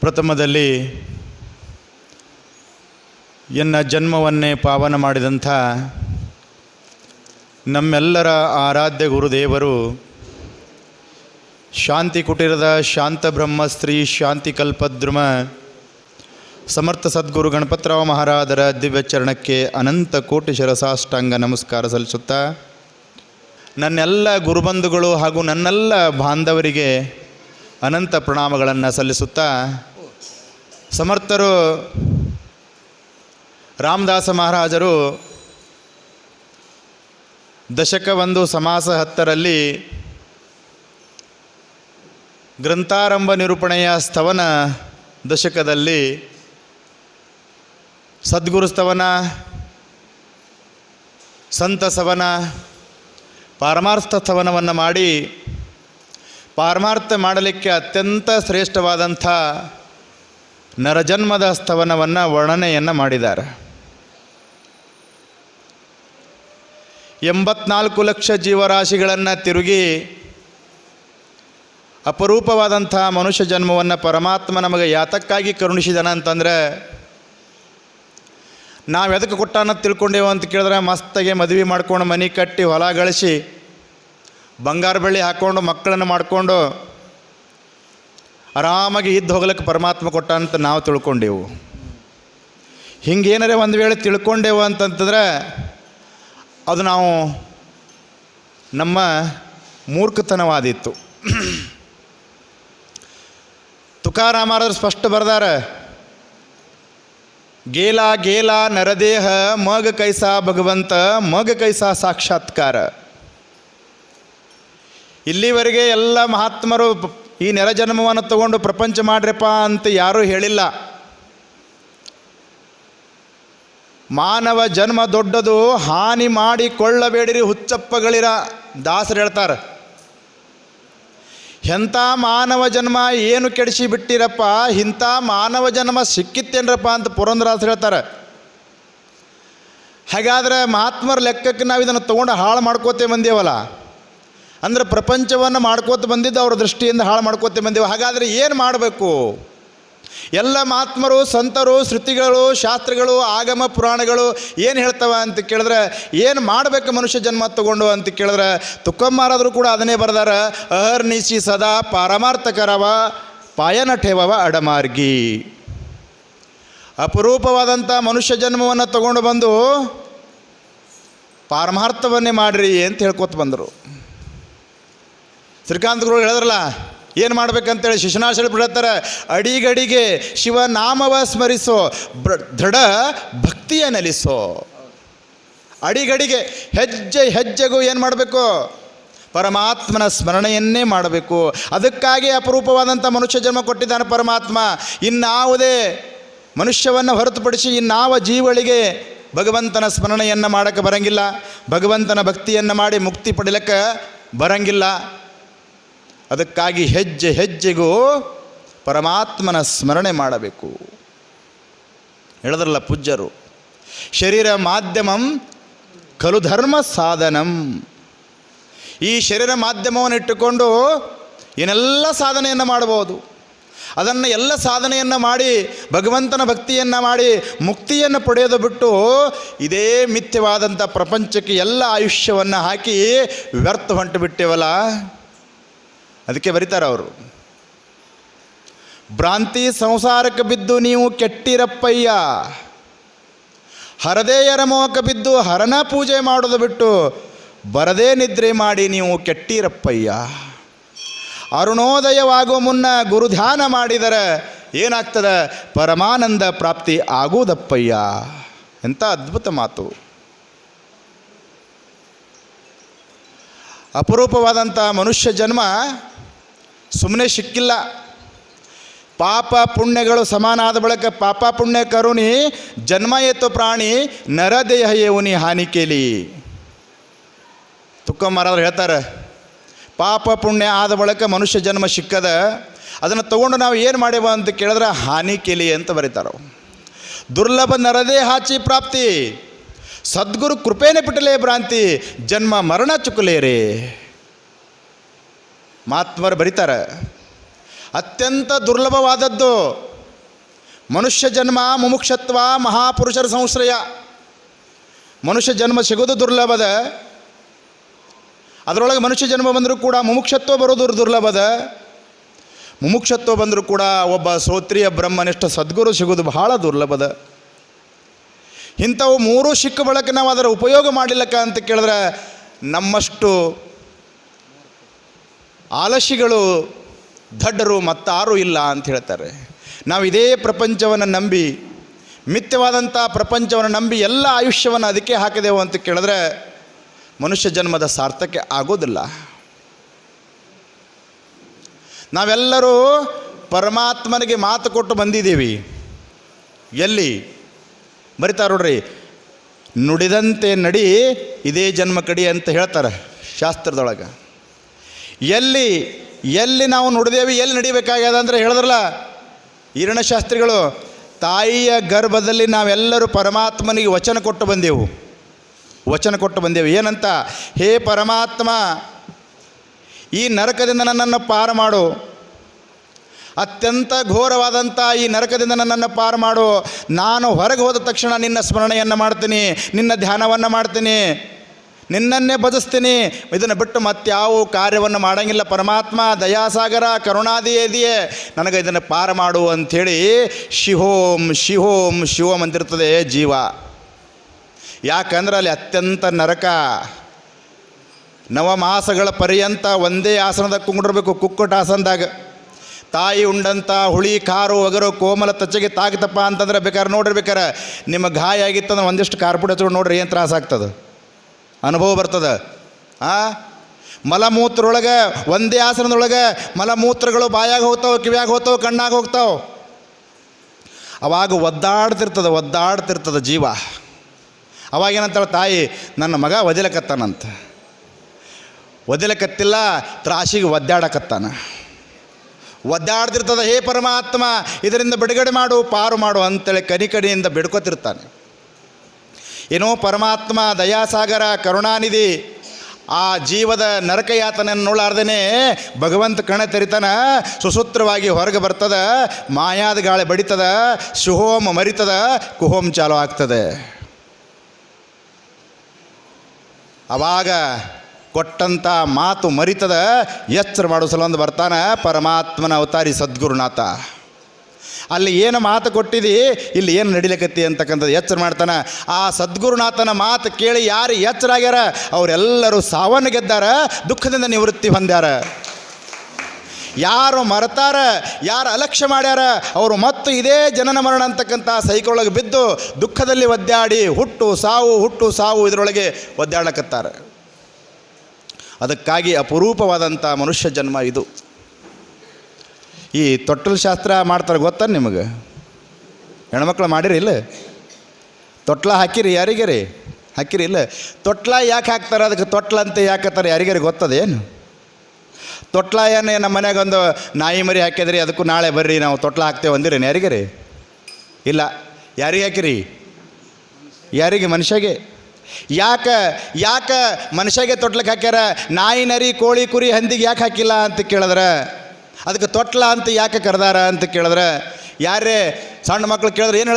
ಪ್ರಪ್ರಥಮದಲ್ಲಿ ಎನ್ನ ಜನ್ಮವನ್ನೇ ಪಾವನ ಮಾಡಿದಂಥ ನಮ್ಮೆಲ್ಲರ ಆರಾಧ್ಯ ಗುರುದೇವರು ಶಾಂತಿ ಕುಟೀರದ ಶಾಂತ ಬ್ರಹ್ಮ ಶ್ರೀ ಶಾಂತಿ ಕಲ್ಪದ್ರುಮ ಸಮರ್ಥ ಸದ್ಗುರು ಗಣಪತರಾವ್ ಮಹಾರಾಜರ ದಿವ್ಯ ಚರಣಕ್ಕೆ ಅನಂತ ಕೋಟಿ ಶಿರಸಾಷ್ಟಾಂಗ ನಮಸ್ಕಾರ ಸಲ್ಲಿಸುತ್ತಾ, ನನ್ನೆಲ್ಲ ಗುರುಬಂಧುಗಳು ಹಾಗೂ ನನ್ನೆಲ್ಲ ಬಾಂಧವರಿಗೆ ಅನಂತ ಪ್ರಣಾಮಗಳನ್ನು ಸಲ್ಲಿಸುತ್ತಾ, ಸಮರ್ಥರು ರಾಮದಾಸ ಮಹಾರಾಜರು ದಶಕ 1 ಸಮಾಸ 10ರಲ್ಲಿ ಗ್ರಂಥಾರಂಭ ನಿರೂಪಣೆಯ ಸ್ತವನ ದಶಕದಲ್ಲಿ ಸದ್ಗುರು ಸ್ತವನ, ಸಂತ ಸವನ, ಪಾರಮಾರ್ಥ ಸ್ತವನವನ್ನು ಮಾಡಿ ಪಾರಮಾರ್ಥ ಮಾಡಲಿಕ್ಕೆ ಅತ್ಯಂತ ಶ್ರೇಷ್ಠವಾದಂಥ ನರಜನ್ಮದ ಸ್ತವನವನ್ನು ವರ್ಣನೆಯನ್ನು ಮಾಡಿದ್ದಾರೆ. 84 ಲಕ್ಷ ಜೀವರಾಶಿಗಳನ್ನು ತಿರುಗಿ ಅಪರೂಪವಾದಂಥ ಮನುಷ್ಯ ಜನ್ಮವನ್ನು ಪರಮಾತ್ಮ ನಮಗೆ ಯಾತಕ್ಕಾಗಿ ಕರುಣಿಸಿದಾನ ಅಂತಂದರೆ, ನಾವು ಎದಕ್ಕೆ ಕೊಟ್ಟಾನ ತಿಳ್ಕೊಂಡೇವು ಅಂತ ಕೇಳಿದ್ರೆ, ಮಸ್ತಾಗೆ ಮದುವೆ ಮಾಡ್ಕೊಂಡು ಮನೆ ಕಟ್ಟಿ ಹೊಲ ಗಳಿಸಿ ಬಂಗಾರ ಬೆಳ್ಳಿ ಹಾಕ್ಕೊಂಡು ಮಕ್ಕಳನ್ನು ಮಾಡಿಕೊಂಡು ಆರಾಮಾಗಿ ಇದ್ದು ಹೋಗ್ಲಿಕ್ಕೆ ಪರಮಾತ್ಮ ಕೊಟ್ಟ ಅಂತ ನಾವು ತಿಳ್ಕೊಂಡೆವು. ಹಿಂಗೇನಾರೆ ಒಂದು ವೇಳೆ ತಿಳ್ಕೊಂಡೆವು ಅಂತಂತಂದ್ರೆ ಅದು ನಾವು ನಮ್ಮ ಮೂರ್ಖತನವಾದಿತ್ತು. ತುಕಾರಾಮರು ಸ್ಪಷ್ಟ ಬರ್ದಾರೆ, ಗೇಲ ಗೇಲ ನರದೇಹ ಮಗ ಕೈಸಾ ಭಗವಂತ ಮಗ ಕೈಸಾ ಸಾಕ್ಷಾತ್ಕಾರ. ಇಲ್ಲಿವರೆಗೆ ಎಲ್ಲ ಮಹಾತ್ಮರು ಈ ನೆರಜನ್ಮವನ್ನು ತಗೊಂಡು ಪ್ರಪಂಚ ಮಾಡ್ರಪ್ಪ ಅಂತ ಯಾರೂ ಹೇಳಿಲ್ಲ. ಮಾನವ ಜನ್ಮ ದೊಡ್ಡದು, ಹಾನಿ ಮಾಡಿಕೊಳ್ಳಬೇಡಿರಿ ಹುಚ್ಚಪ್ಪಗಳಿರ ದಾಸರು ಹೇಳ್ತಾರೆ. ಎಂಥ ಮಾನವ ಜನ್ಮ ಏನು ಕೆಡಿಸಿ ಬಿಟ್ಟಿರಪ್ಪ, ಇಂಥ ಮಾನವ ಜನ್ಮ ಸಿಕ್ಕಿತ್ತೇನ್ರಪ್ಪ ಅಂತ ಪುರಂದರದಾಸರು ಹೇಳ್ತಾರೆ. ಹಾಗಾದರೆ ಮಹಾತ್ಮರ ಲೆಕ್ಕಕ್ಕೆ ನಾವು ಇದನ್ನು ತೊಗೊಂಡು ಹಾಳು ಮಾಡ್ಕೋತೇ ಬಂದೇವಲ್ಲ, ಅಂದರೆ ಪ್ರಪಂಚವನ್ನು ಮಾಡ್ಕೋತ ಬಂದಿದ್ದು ಅವ್ರ ದೃಷ್ಟಿಯಿಂದ ಹಾಳು ಮಾಡ್ಕೋತ ಬಂದೆವು. ಹಾಗಾದರೆ ಏನು ಮಾಡಬೇಕು? ಎಲ್ಲ ಮಹಾತ್ಮರು, ಸಂತರು, ಶ್ರುತಿಗಳು, ಶಾಸ್ತ್ರಗಳು, ಆಗಮ ಪುರಾಣಗಳು ಏನು ಹೇಳ್ತವೆ ಅಂತ ಕೇಳಿದ್ರೆ, ಏನು ಮಾಡಬೇಕು ಮನುಷ್ಯ ಜನ್ಮ ತಗೊಂಡು ಅಂತ ಕೇಳಿದ್ರೆ, ತುಕ್ಕಮ್ಮಾರಾದರೂ ಕೂಡ ಅದನ್ನೇ ಬರ್ದಾರ, ಅಹರ್ನಿಶಿ ಸದಾ ಪಾರಮಾರ್ಥಕರವ ಪಾಯನ ಠೇವವ ಅಡಮಾರ್ಗಿ. ಅಪರೂಪವಾದಂಥ ಮನುಷ್ಯ ಜನ್ಮವನ್ನು ತಗೊಂಡು ಬಂದು ಪಾರಮಾರ್ಥವನ್ನೇ ಮಾಡಿರಿ ಅಂತ ಹೇಳ್ಕೊತ ಬಂದರು. ಶ್ರೀಕಾಂತಗಳು ಹೇಳಿದ್ರಲ್ಲ, ಏನು ಮಾಡ್ಬೇಕಂತೇಳಿ ಶಿಶುನಾಶಲ್ಲಿ ಬಿಡ್ತಾರೆ, ಅಡಿಗಡಿಗೆ ಶಿವನಾಮವ ಸ್ಮರಿಸೋ ದೃಢ ಭಕ್ತಿಯ ನೆಲೆಸೋ. ಅಡಿಗಡಿಗೆ ಹೆಜ್ಜೆ ಹೆಜ್ಜೆಗೂ ಏನು ಮಾಡಬೇಕು? ಪರಮಾತ್ಮನ ಸ್ಮರಣೆಯನ್ನೇ ಮಾಡಬೇಕು. ಅದಕ್ಕಾಗಿ ಅಪರೂಪವಾದಂಥ ಮನುಷ್ಯ ಜನ್ಮ ಕೊಟ್ಟಿದ್ದಾನೆ ಪರಮಾತ್ಮ. ಇನ್ನಾವುದೇ ಮನುಷ್ಯವನ್ನು ಹೊರತುಪಡಿಸಿ ಇನ್ನಾವ ಜೀವಳಿಗೆ ಭಗವಂತನ ಸ್ಮರಣೆಯನ್ನು ಮಾಡೋಕ್ಕೆ ಬರಂಗಿಲ್ಲ, ಭಗವಂತನ ಭಕ್ತಿಯನ್ನು ಮಾಡಿ ಮುಕ್ತಿ ಪಡಿಲಿಕ್ಕೆ ಬರಂಗಿಲ್ಲ. ಅದಕ್ಕಾಗಿ ಹೆಜ್ಜೆ ಹೆಜ್ಜೆಗೂ ಪರಮಾತ್ಮನ ಸ್ಮರಣೆ ಮಾಡಬೇಕು. ಹೇಳಿದ್ರಲ್ಲ ಪೂಜ್ಯರು, ಶರೀರ ಮಾಧ್ಯಮಂ ಖಲು ಧರ್ಮ ಸಾಧನಂ. ಈ ಶರೀರ ಮಾಧ್ಯಮವನ್ನು ಇಟ್ಟುಕೊಂಡು ಏನೆಲ್ಲ ಸಾಧನೆಯನ್ನು ಮಾಡಬಹುದು. ಅದನ್ನು ಎಲ್ಲ ಸಾಧನೆಯನ್ನು ಮಾಡಿ ಭಗವಂತನ ಭಕ್ತಿಯನ್ನು ಮಾಡಿ ಮುಕ್ತಿಯನ್ನು ಪಡೆಯೋದು ಬಿಟ್ಟು ಇದೇ ಮಿಥ್ಯವಾದಂಥ ಪ್ರಪಂಚಕ್ಕೆ ಎಲ್ಲ ಆಯುಷ್ಯವನ್ನು ಹಾಕಿ ವ್ಯರ್ಥ ಹೊಂಟು ಬಿಟ್ಟೇವಲ್ಲ. ಅದಕ್ಕೆ ಬರೀತಾರೆ ಅವರು, ಭ್ರಾಂತಿ ಸಂಸಾರಕ್ಕೆ ಬಿದ್ದು ನೀವು ಕೆಟ್ಟಿರಪ್ಪಯ್ಯ, ಹರದೇಯರ ಮೋಹಕ್ಕೆ ಬಿದ್ದು ಹರನ ಪೂಜೆ ಮಾಡೋದು ಬಿಟ್ಟು ಬರದೇ ನಿದ್ರೆ ಮಾಡಿ ನೀವು ಕೆಟ್ಟಿರಪ್ಪಯ್ಯ. ಅರುಣೋದಯವಾಗುವ ಮುನ್ನ ಗುರುಧ್ಯಾನ ಮಾಡಿದರೆ ಏನಾಗ್ತದೆ? ಪರಮಾನಂದ ಪ್ರಾಪ್ತಿ ಆಗುವುದಪ್ಪಯ್ಯ. ಎಂಥ ಅದ್ಭುತ ಮಾತು. ಅಪರೂಪವಾದಂಥ ಮನುಷ್ಯ ಜನ್ಮ ಸುಮ್ಮನೆ ಸಿಕ್ಕಿಲ್ಲ. ಪಾಪ ಪುಣ್ಯಗಳು ಸಮಾನ ಆದ ಬಳಿಕ ಪಾಪ ಪುಣ್ಯ ಕರುಣಿ ಜನ್ಮ ಎತ್ತು ಪ್ರಾಣಿ ನರದೇಹ ಏವುನಿ ಹಾನಿ ಕೇಳಿ. ತುಕ್ಕಮ್ಮರಾದ್ರು ಹೇಳ್ತಾರೆ, ಪಾಪ ಪುಣ್ಯ ಆದ ಬಳಿಕ ಮನುಷ್ಯ ಜನ್ಮ ಸಿಕ್ಕದ, ಅದನ್ನು ತಗೊಂಡು ನಾವು ಏನು ಮಾಡೇವ ಅಂತ ಕೇಳಿದ್ರೆ ಹಾನಿ ಕೇಳಿ ಅಂತ ಬರೀತಾರೆ. ದುರ್ಲಭ ನರದೇಹಾಚಿ ಪ್ರಾಪ್ತಿ, ಸದ್ಗುರು ಕೃಪೇನೆ ಬಿಟ್ಟಲೇ ಭ್ರಾಂತಿ, ಜನ್ಮ ಮರಣ ಚುಕಲೇರೆ. ಮಹಾತ್ಮರು ಬರೀತಾರೆ, ಅತ್ಯಂತ ದುರ್ಲಭವಾದದ್ದು ಮನುಷ್ಯ ಜನ್ಮ ಮುಮುಕ್ಷತ್ವ ಮಹಾಪುರುಷರ ಸಂಶ್ರಯ. ಮನುಷ್ಯ ಜನ್ಮ ಸಿಗೋದು ದುರ್ಲಭದ, ಅದರೊಳಗೆ ಮನುಷ್ಯ ಜನ್ಮ ಬಂದರೂ ಕೂಡ ಮುಮುಕ್ಷತ್ವ ಬರೋದು ದುರ್ಲಭದ. ಮುಮುಕ್ಷತ್ವ ಬಂದರೂ ಕೂಡ ಒಬ್ಬ ಶ್ರೋತ್ರಿಯ ಬ್ರಹ್ಮನಿಷ್ಠ ಸದ್ಗುರು ಸಿಗೋದು ಬಹಳ ದುರ್ಲಭದ. ಇಂಥವು ಮೂರೂ ಸಿಕ್ಕ ಬಳಕೆ ನಾವು ಅದರ ಉಪಯೋಗ ಮಾಡಲಿಕ್ಕ ಅಂತ ಕೇಳಿದ್ರೆ ನಮ್ಮಷ್ಟು ಆಲಸ್ಯಗಳು ದಡ್ಡರು ಮತ್ತಾರೂ ಇಲ್ಲ ಅಂತ ಹೇಳ್ತಾರೆ. ನಾವು ಇದೇ ಪ್ರಪಂಚವನ್ನು ನಂಬಿ, ಮಿಥ್ಯವಾದಂಥ ಪ್ರಪಂಚವನ್ನು ನಂಬಿ ಎಲ್ಲ ಆಯುಷ್ಯವನ್ನು ಅದಕ್ಕೆ ಹಾಕಿದೆವು ಅಂತ ಕೇಳಿದ್ರೆ ಮನುಷ್ಯ ಜನ್ಮದ ಸಾರ್ಥಕ್ಕೆ ಆಗೋದಿಲ್ಲ. ನಾವೆಲ್ಲರೂ ಪರಮಾತ್ಮನಿಗೆ ಮಾತು ಕೊಟ್ಟು ಬಂದಿದ್ದೀವಿ. ಎಲ್ಲಿ ಬರಿತಾರೆ ನೋಡ್ರಿ, ನುಡಿದಂತೆ ನಡಿ ಇದೇ ಜನ್ಮ ಕಡಿ ಅಂತ ಹೇಳ್ತಾರೆ ಶಾಸ್ತ್ರದೊಳಗೆ. ಎಲ್ಲಿ ನಾವು ನುಡಿದೇವಿ, ಎಲ್ಲಿ ನಡಿಬೇಕಾಗ್ಯದ ಅಂದರೆ ಹೇಳಿದ್ರಲ್ಲ ಈರಣಶಾಸ್ತ್ರಿಗಳು, ತಾಯಿಯ ಗರ್ಭದಲ್ಲಿ ನಾವೆಲ್ಲರೂ ಪರಮಾತ್ಮನಿಗೆ ವಚನ ಕೊಟ್ಟು ಬಂದೆವು. ಏನಂತ? ಹೇ ಪರಮಾತ್ಮ, ಈ ನರಕದಿಂದ ನನ್ನನ್ನು ಪಾರು ಮಾಡು, ಅತ್ಯಂತ ಘೋರವಾದಂಥ ಈ ನರಕದಿಂದ ನನ್ನನ್ನು ಪಾರು ಮಾಡು. ನಾನು ಹೊರಗೆ ಹೋದ ತಕ್ಷಣ ನಿನ್ನ ಸ್ಮರಣೆಯನ್ನು ಮಾಡ್ತೀನಿ, ನಿನ್ನ ಧ್ಯಾನವನ್ನು ಮಾಡ್ತೀನಿ, ನಿನ್ನನ್ನೇ ಭಜಿಸ್ತೀನಿ. ಇದನ್ನು ಬಿಟ್ಟು ಮತ್ತಾವ ಕಾರ್ಯವನ್ನು ಮಾಡೋಂಗಿಲ್ಲ. ಪರಮಾತ್ಮ ದಯಾಸಾಗರ ಕರುಣಾದಿಯೇ ನನಗೆ ಇದನ್ನು ಪಾರು ಮಾಡು ಅಂಥೇಳಿ ಶಿವೋಂ ಶಿವೋಂ ಶಿವೋಂ ಅಂತಿರ್ತದೆ ಜೀವ. ಯಾಕಂದ್ರೆ ಅಲ್ಲಿ ಅತ್ಯಂತ ನರಕ. ನವಮಾಸಗಳ ಪರ್ಯಂತ ಒಂದೇ ಆಸನದಾಗ ಕುಂಡಿರ್ಬೇಕು, ಕುಕ್ಕುಟ ಆಸನದಾಗ. ತಾಯಿ ಉಂಡಂಥ ಹುಳಿ ಖಾರು ಒಗರು ಕೋಮಲ ತಚ್ಚಗೆ ತಾಗ್ತಪ್ಪ ಅಂತಂದ್ರೆ ಬೇಕಾದ್ರೆ ನೋಡಿರ್ಬೇಕಾರೆ ನಿಮ್ಮ ಗಾಯ ಆಗಿತ್ತಂದ್ರೆ ಒಂದಿಷ್ಟು ಕಾರ್ಪುಡಿ ಹಚ್ಕೊಂಡು ನೋಡ್ರಿ ಏನು ತ್ರಾಸ ಆಗ್ತದೆ, ಅನುಭವ ಬರ್ತದೆ. ಮಲಮೂತ್ರೊಳಗೆ ಒಂದೇ ಆಸನದೊಳಗೆ ಮಲಮೂತ್ರಗಳು ಬಾಯಾಗ ಹೋಗ್ತಾವೆ, ಕಿವ್ಯಾಗ ಹೋಗ್ತಾವೆ, ಕಣ್ಣಾಗ ಹೋಗ್ತಾವೆ. ಅವಾಗ ಒದ್ದಾಡ್ತಿರ್ತದೆ ಜೀವ. ಅವಾಗೇನಂತಾಳೆ ತಾಯಿ, ನನ್ನ ಮಗ ಒದಿಲಕತ್ತಾನಂತ. ಒದಿಲಕತ್ತಿಲ್ಲ, ತ್ರಾಸಿಗೆ ಒದ್ದಾಡ್ತಿರ್ತದೆ. ಹೇ ಪರಮಾತ್ಮ, ಇದರಿಂದ ಬಿಡುಗಡೆ ಮಾಡು, ಪಾರು ಮಾಡು ಅಂತೇಳಿ ಕನಿಕಡಿಯಿಂದ ಬಿಡ್ಕೊತಿರ್ತಾನೆ. ಏನೋ ಪರಮಾತ್ಮ ದಯಾಸಾಗರ ಕರುಣಾನಿಧಿ ಆ ಜೀವದ ನರಕಯಾತನೆಯನ್ನು ನೋಡಾರ್ದೇ ಭಗವಂತ ಕಣ ತೆರಿತಾನ. ಸುಸೂತ್ರವಾಗಿ ಹೊರಗೆ ಬರ್ತದ, ಮಾಯಾದ ಗಾಳಿ ಬಡಿತದ, ಶಿಹೋಮ ಮರಿತದ, ಕುಹೋಮ ಚಾಲು ಆಗ್ತದೆ. ಅವಾಗ ಕೊಟ್ಟಂಥ ಮಾತು ಮರಿತದ. ಎಚ್ಚರ ಮಾಡೋ ಸಲೊಂದು ಬರ್ತಾನ ಪರಮಾತ್ಮನ ಅವತಾರಿ ಸದ್ಗುರುನಾಥ. ಅಲ್ಲಿ ಏನು ಮಾತು ಕೊಟ್ಟಿದಿ, ಇಲ್ಲಿ ಏನು ನಡಿಲಕತ್ತಿ ಅಂತಕ್ಕಂಥದ್ದು ಎಚ್ಚರ ಮಾಡ್ತಾನೆ. ಆ ಸದ್ಗುರುನಾಥನ ಮಾತು ಕೇಳಿ ಯಾರು ಎಚ್ಚರಾಗ್ಯಾರ ಅವರೆಲ್ಲರೂ ಸಾವನ್ನು ಗೆದ್ದಾರ, ದುಃಖದಿಂದ ನಿವೃತ್ತಿ ಹೊಂದ್ಯಾರ. ಯಾರು ಮರೆತಾರ, ಯಾರು ಅಲಕ್ಷ್ಯ ಮಾಡ್ಯಾರ ಅವರು ಮತ್ತು ಇದೇ ಜನನ ಮರಣ ಅಂತಕ್ಕಂಥ ಸೈಕಲೊಳಗೆ ಬಿದ್ದು ದುಃಖದಲ್ಲಿ ಒದ್ದಾಡಿ ಹುಟ್ಟು ಸಾವು ಇದರೊಳಗೆ ಒದ್ದಾಡಕತ್ತಾರೆ. ಅದಕ್ಕಾಗಿ ಅಪರೂಪವಾದಂಥ ಮನುಷ್ಯ ಜನ್ಮ ಇದು. ಈ ತೊಟ್ಟಲು ಶಾಸ್ತ್ರ ಮಾಡ್ತಾರೆ ಗೊತ್ತಾ ನಿಮಗೆ? ಹೆಣ್ಮಕ್ಳು ಮಾಡಿರಿ ಇಲ್ಲ? ತೊಟ್ಲ ಹಾಕಿರಿ ಯಾರಿಗೆ ರೀ? ಹಾಕಿರಿ ಇಲ್ಲ? ತೊಟ್ಲ ಯಾಕೆ ಹಾಕ್ತಾರೆ, ಅದಕ್ಕೆ ತೊಟ್ಲ ಅಂತ ಯಾಕೆ ಹಾಕ್ತಾರೆ ಯಾರಿಗಾರಿ ಗೊತ್ತದೇನು? ತೊಟ್ಲ ಏನು ನಮ್ಮ ಮನೆಯಾಗ ಒಂದು ನಾಯಿ ಮರಿ ಹಾಕಿದ್ರಿ, ಅದಕ್ಕೂ ನಾಳೆ ಬರ್ರಿ ನಾವು ತೊಟ್ಲ ಹಾಕ್ತೇವೆ ಅಂದಿರೇನು ಯಾರಿಗೆ ರೀ? ಇಲ್ಲ. ಯಾರಿಗೆ ಹಾಕಿರಿ? ಯಾರಿಗೆ? ಮನುಷ್ಯಗೆ. ಯಾಕೆ ಮನುಷ್ಯಗೆ ತೊಟ್ಲಕ್ಕೆ ಹಾಕ್ಯಾರ? ನಾಯಿ ನರಿ ಕೋಳಿ ಕುರಿ ಹಂದಿಗೆ ಯಾಕೆ ಹಾಕಿಲ್ಲ ಅಂತ ಕೇಳಿದ್ರೆ, ಅದಕ್ಕೆ ತೊಟ್ಲ ಅಂತ ಯಾಕೆ ಕರೆದಾರ ಅಂತ ಕೇಳಿದ್ರೆ, ಯಾರೇ ಸಣ್ಣ ಮಕ್ಳು ಕೇಳಿದ್ರೆ ಏನು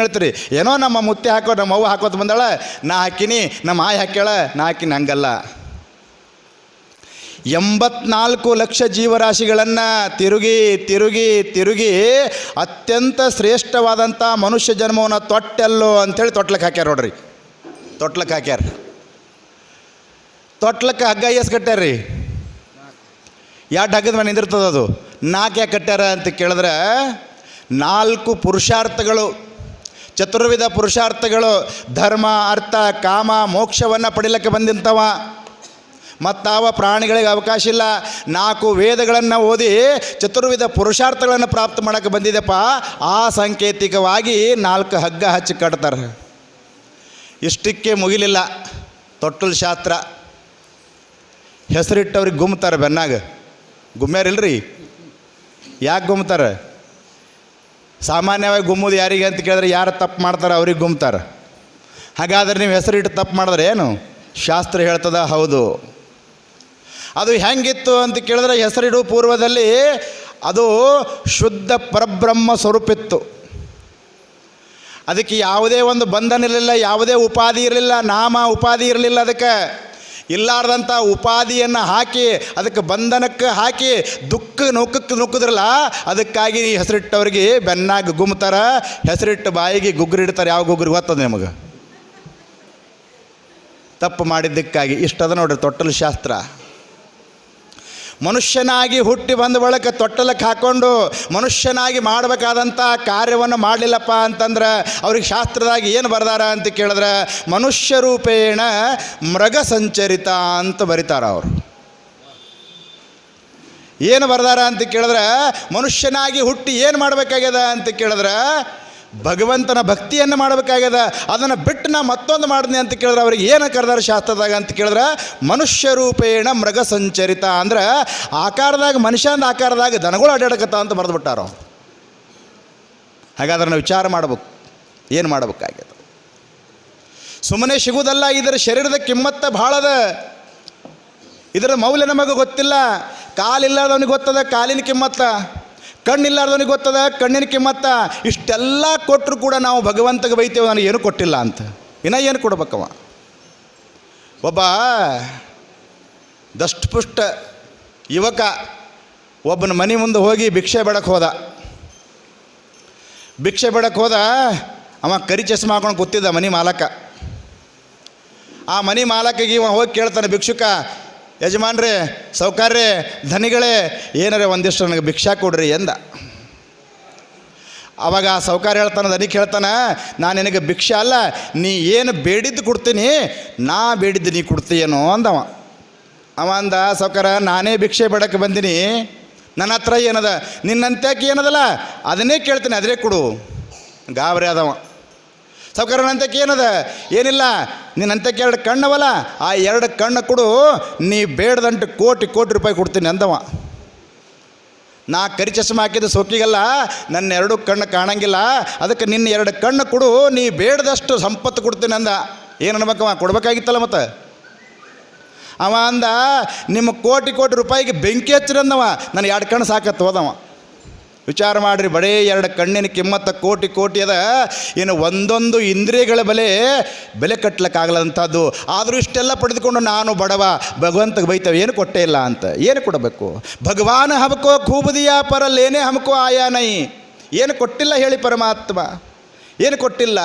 ಹೇಳ್ತೀರಿ? ಏನೋ ನಮ್ಮ ಮುತ್ತೆ ಹಾಕೋ ನಮ್ಮ ಅವ್ವ ಹಾಕೋತ ಬಂದಾಳ, ನಾ ಹಾಕಿನಿ, ನಮ್ಮ ಆಯಿ ಹಾಕ್ಯಾಳ, ನಾ ಹಾಕಿನಿ. ಹಂಗಲ್ಲ. 84 ಲಕ್ಷ ಜೀವರಾಶಿಗಳನ್ನು ತಿರುಗಿ ಅತ್ಯಂತ ಶ್ರೇಷ್ಠವಾದಂಥ ಮನುಷ್ಯ ಜನ್ಮವನ್ನು ತೊಟ್ಟೆಲ್ಲೋ ಅಂಥೇಳಿ ತೊಟ್ಲಕ್ಕೆ ಹಾಕ್ಯಾರ ನೋಡ್ರಿ. ತೊಟ್ಲಕ್ಕೆ ಹಗ್ಗ ಎಸ್ ಕಟ್ಟ್ಯಾರ್ರಿ? 2 ಹಗ್ಗದ ಮೇಲೆ ನಿಂದಿರ್ತದೆ. ಅದು 4 ಯಾಕೆ ಕಟ್ಟ್ಯಾರ ಅಂತ ಕೇಳಿದ್ರೆ, 4 ಪುರುಷಾರ್ಥಗಳು, ಚತುರ್ವಿಧ ಪುರುಷಾರ್ಥಗಳು, ಧರ್ಮ ಅರ್ಥ ಕಾಮ ಮೋಕ್ಷವನ್ನು ಪಡಿಲಿಕ್ಕೆ ಬಂದಿಂತವ. ಮತ್ತಾವ ಪ್ರಾಣಿಗಳಿಗೆ ಅವಕಾಶ ಇಲ್ಲ. 4 ವೇದಗಳನ್ನು ಓದಿ ಚತುರ್ವಿಧ ಪುರುಷಾರ್ಥಗಳನ್ನು ಪ್ರಾಪ್ತ ಮಾಡೋಕ್ಕೆ ಬಂದಿದೆಪ್ಪ. ಆ ಸಾಂಕೇತಿಕವಾಗಿ 4 ಹಗ್ಗ ಹಚ್ಚಿ ಕಟ್ತಾರೆ. ಇಷ್ಟಕ್ಕೆ ಮುಗಿಲಿಲ್ಲ ತೊಟ್ಟಲು ಶಾಸ್ತ್ರ. ಹೆಸರಿಟ್ಟವ್ರಿಗೆ ಗುಮ್ತಾರೆ ಬೆನ್ನಾಗ. ಗುಮ್ಮ್ಯಾರಿಲ್ರಿ? ಯಾಕೆ ಗುಮ್ತಾರೆ? ಸಾಮಾನ್ಯವಾಗಿ ಗುಮ್ಮುದು ಯಾರಿಗೆ ಅಂತ ಕೇಳಿದ್ರೆ ಯಾರು ತಪ್ಪು ಮಾಡ್ತಾರೆ ಅವ್ರಿಗೆ ಗುಮ್ತಾರೆ. ಹಾಗಾದ್ರೆ ನೀವು ಹೆಸರಿಟ್ಟು ತಪ್ಪು ಮಾಡಿದ್ರೆ ಏನು? ಶಾಸ್ತ್ರ ಹೇಳ್ತದ ಹೌದು. ಅದು ಹೆಂಗಿತ್ತು ಅಂತ ಕೇಳಿದ್ರೆ, ಹೆಸರಿಡು ಪೂರ್ವದಲ್ಲಿ ಅದು ಶುದ್ಧ ಪರಬ್ರಹ್ಮ ಸ್ವರೂಪಿತ್ತು. ಅದಕ್ಕೆ ಯಾವುದೇ ಒಂದು ಬಂಧನ ಇರಲಿಲ್ಲ, ಯಾವುದೇ ಉಪಾಧಿ ಇರಲಿಲ್ಲ, ನಾಮ ಉಪಾಧಿ ಇರಲಿಲ್ಲ. ಅದಕ್ಕೆ ಇಲ್ಲಾರ್ದಂಥ ಉಪಾಧಿಯನ್ನು ಹಾಕಿ ಅದಕ್ಕೆ ಬಂಧನಕ್ಕೆ ಹಾಕಿ ನೂಕಕ್ಕೆ ನುಗ್ಗಿದ್ರಲ್ಲ, ಅದಕ್ಕಾಗಿ ಹೆಸರಿಟ್ಟವ್ರಿಗೆ ಬೆನ್ನಾಗಿ ಗುಮ್ತಾರೆ, ಹೆಸರಿಟ್ಟು ಬಾಯಿಗೆ ಗುಗ್ರಿಡ್ತಾರೆ. ಯಾವ ಗುಗ್ರಿ ಗೊತ್ತದ ನಿಮಗೆ? ತಪ್ಪು ಮಾಡಿದ್ದಕ್ಕಾಗಿ. ಇಷ್ಟದ ನೋಡ್ರಿ ತೊಟ್ಟಲು ಶಾಸ್ತ್ರ. ಮನುಷ್ಯನಾಗಿ ಹುಟ್ಟಿ ಬಂದ ಬಳಿಕ ತೊಟ್ಟಲಕ್ಕೆ ಹಾಕ್ಕೊಂಡು ಮನುಷ್ಯನಾಗಿ ಮಾಡಬೇಕಾದಂಥ ಕಾರ್ಯವನ್ನು ಮಾಡಲಿಲ್ಲಪ್ಪ ಅಂತಂದ್ರೆ ಅವ್ರಿಗೆ ಶಾಸ್ತ್ರದಾಗಿ ಏನು ಬರ್ದಾರ ಅಂತ ಕೇಳಿದ್ರೆ ಮನುಷ್ಯ ರೂಪೇಣ ಮೃಗ ಸಂಚರಿತ ಅಂತ ಬರೀತಾರ ಅವರು. ಏನು ಬರ್ದಾರ ಅಂತ ಕೇಳಿದ್ರೆ ಮನುಷ್ಯನಾಗಿ ಹುಟ್ಟಿ ಏನು ಮಾಡಬೇಕಾಗ್ಯದ ಅಂತ ಕೇಳಿದ್ರೆ ಭಗವಂತನ ಭಕ್ತಿಯನ್ನು ಮಾಡಬೇಕಾಗ್ಯದ. ಅದನ್ನು ಬಿಟ್ಟು ನಾ ಮತ್ತೊಂದು ಮಾಡಿದ್ನಿ ಅಂತ ಕೇಳಿದ್ರೆ ಅವ್ರಿಗೆ ಏನು ಕರೆದಾರ ಶಾಸ್ತ್ರದಾಗ ಅಂತ ಕೇಳಿದ್ರೆ ಮನುಷ್ಯ ರೂಪೇಣ ಮೃಗ ಸಂಚರಿತ ಅಂದ್ರೆ ಆಕಾರದಾಗ ಮನುಷ್ಯನ ಆಕಾರದಾಗ ದನಗಳು ಅಡ್ಡಾಡಕತ್ತ ಅಂತ ಬರೆದುಬಿಟ್ಟಾರೋ. ಹಾಗಾದ್ರೆ ನಾವು ವಿಚಾರ ಮಾಡ್ಬೇಕು, ಏನು ಮಾಡಬೇಕಾಗ್ಯದ. ಸುಮ್ಮನೆ ಸಿಗುವುದಲ್ಲ, ಇದರ ಶರೀರದ ಕಿಮ್ಮತ್ತ ಭಾಳದ. ಇದರ ಮೌಲ್ಯ ನಮಗೆ ಗೊತ್ತಿಲ್ಲ. ಕಾಲಿಲ್ಲದವನಿಗೆ ಗೊತ್ತದ ಕಾಲಿನ ಕಿಮ್ಮತ್ತ, ಕಣ್ಣಿಲ್ಲಾರ್ದವನಿಗೆ ಗೊತ್ತದ ಕಣ್ಣಿನ ಕಿಮ್ಮತ್ತ. ಇಷ್ಟೆಲ್ಲ ಕೊಟ್ಟರು ಕೂಡ ನಾವು ಭಗವಂತಗೆ ಬೈತೇವೆ ನನಗೆ ಏನು ಕೊಟ್ಟಿಲ್ಲ ಅಂತ. ಇನ್ನು ಏನು ಕೊಡ್ಬೇಕವ? ಒಬ್ಬ ದಷ್ಟಪುಷ್ಟ ಯುವಕ ಒಬ್ಬನ ಮನೆ ಮುಂದೆ ಹೋಗಿ ಭಿಕ್ಷೆ ಬೇಡಕ್ಕೆ ಹೋದ. ಅವ ಕರಿ ಚಸ್ಮಾ ಹಾಕೊಂಡು ಕೂತಿದ್ದ ಮನೆ ಮಾಲಕ. ಆ ಮನೆ ಮಾಲಕಿಗೆ ಇವ ಹೋಗಿ ಕೇಳ್ತಾನೆ, ಭಿಕ್ಷುಕ, ಯಜಮಾನ್ರೇ, ಸೌಕಾರ್ಯರೇ, ಧನಿಗಳೇ, ಏನಾರೇ ಒಂದಿಷ್ಟು ನನಗೆ ಭಿಕ್ಷಾ ಕೊಡ್ರಿ ಎಂದ. ಆವಾಗ ಆ ಸೌಕಾರ ಹೇಳ್ತಾನೆ, ಧನಿಗೆ ಹೇಳ್ತಾನೆ, ನಾನು ನಿನಗೆ ಭಿಕ್ಷೆ ಅಲ್ಲ, ನೀ ಏನು ಬೇಡಿದ್ದು ಕೊಡ್ತೀನಿ, ನಾ ಬೇಡಿದ್ದು ನೀ ಕೊಡ್ತೀಯೇನೋ ಅಂದವ. ಅವ ಅಂದ, ಸೌಕಾರ, ನಾನೇ ಭಿಕ್ಷೆ ಬೇಡಕ್ಕೆ ಬಂದೀನಿ, ನನ್ನ ಹತ್ರ ಏನದ, ನಿನ್ನಂತ್ಯಾಕೆ ಏನದಲ್ಲ ಅದನ್ನೇ ಕೇಳ್ತೀನಿ, ಅದೇ ಕೊಡು. ಗಾಬರಿ ಆದವ. ಸೌಕಾರ, ನಂತಕ್ಕೆ ಏನದ? ಏನಿಲ್ಲ, ನಿನ್ನಂತಕ್ಕೆ 2 ಕಣ್ಣವಲ್ಲ, ಆ 2 ಕಣ್ಣು ಕೊಡು, ನೀ ಬೇಡದಂಟು ಕೋಟಿ ರೂಪಾಯಿ ಕೊಡ್ತೀನಿ ಅಂದವ. ನಾ ಕರಿ ಚಸ್ಮಾ ಹಾಕಿದ್ದು ಸೋಕಿಗಲ್ಲ, ನನ್ನ 2 ಕಣ್ಣು ಕಾಣಂಗಿಲ್ಲ, ಅದಕ್ಕೆ ನಿನ್ನ 2 ಕಣ್ಣು ಕೊಡು, ನೀ ಬೇಡದಷ್ಟು ಸಂಪತ್ತು ಕೊಡ್ತೀನಿ ಅಂದ. ಏನು ಅನ್ಬೇಕವ? ಕೊಡ್ಬೇಕಾಗಿತ್ತಲ್ಲ ಮತ್ತೆ. ಅವ ಅಂದ, ನಿಮ್ಮ ಕೋಟಿ ರೂಪಾಯಿಗೆ ಬೆಂಕಿ ಹಚ್ಚಿರಂದವ, ನಾನು 2 ಕಣ್ಣು ಸಾಕತ್ತು ಹೋದವ. ವಿಚಾರ ಮಾಡಿರಿ, ಬಡೇ 2 ಕಣ್ಣಿನ ಕಿಮ್ಮತ್ತ ಕೋಟಿ ಅದ. ಇನ್ನು ಒಂದೊಂದು ಇಂದ್ರಿಯಗಳ ಬೆಲೆ ಕಟ್ಟಲಿಕ್ಕಾಗಲಂಥದ್ದು. ಆದರೂ ಇಷ್ಟೆಲ್ಲ ಪಡೆದುಕೊಂಡು ನಾನು ಬಡವ, ಭಗವಂತಗೆ ಬೈತೇವೆ, ಏನು ಕೊಟ್ಟೇ ಇಲ್ಲ ಅಂತ. ಏನು ಕೊಡಬೇಕು? ಭಗವಾನ್ ಹಮ್ಕೋ ಖೂಬದಿಯ ಪರಲ್ಲೇನೇ ಹಮ್ಕೋ ಆಯಾ ನೈ. ಏನು ಕೊಟ್ಟಿಲ್ಲ ಹೇಳಿ ಪರಮಾತ್ಮ, ಏನು ಕೊಟ್ಟಿಲ್ಲ.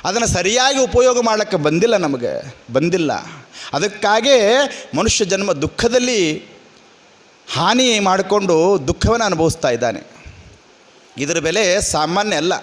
ಅದನ್ನು ಸರಿಯಾಗಿ ಉಪಯೋಗ ಮಾಡೋಕ್ಕೆ ಬಂದಿಲ್ಲ. ಅದಕ್ಕಾಗೇ ಮನುಷ್ಯ ಜನ್ಮ ದುಃಖದಲ್ಲಿ ಹಾನಿ ಮಾಡಿಕೊಂಡು ದುಃಖವನ್ನು ಅನುಭವಿಸ್ತಾ ಇದ್ದಾನೆ. ಇದರ ಬೆಲೆ ಸಾಮಾನ್ಯ ಅಲ್ಲ.